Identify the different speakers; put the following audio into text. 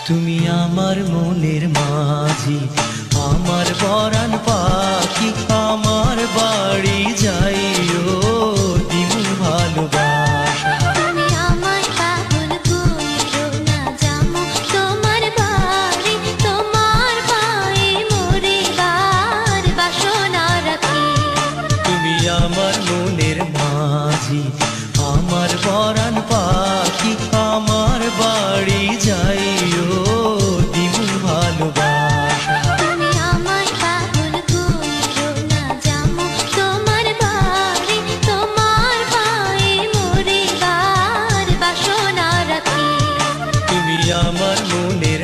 Speaker 1: তুমি আমার মনের মাঝি, আমার পরাণ পাখি, আমার বাড়ি যাইও দিমু ভালোবাসা।
Speaker 2: তুমি আমায় পাগল কইরো না, যামু তোমার বাড়ি, তোমার পায়ে মরিবার বাসনা রাখি।
Speaker 1: তুমি আমার মনের মাঝি, আমার পরাণ পাখি, আমার বাড়ি যাইও দিমু ভালোবাসা।
Speaker 2: তুমি আমায় পাগল কইরো না, যামু তোমার বাড়ি, তোমার পায়ে মরিবার বাসনা রাখি।
Speaker 1: তুমি আমার মনের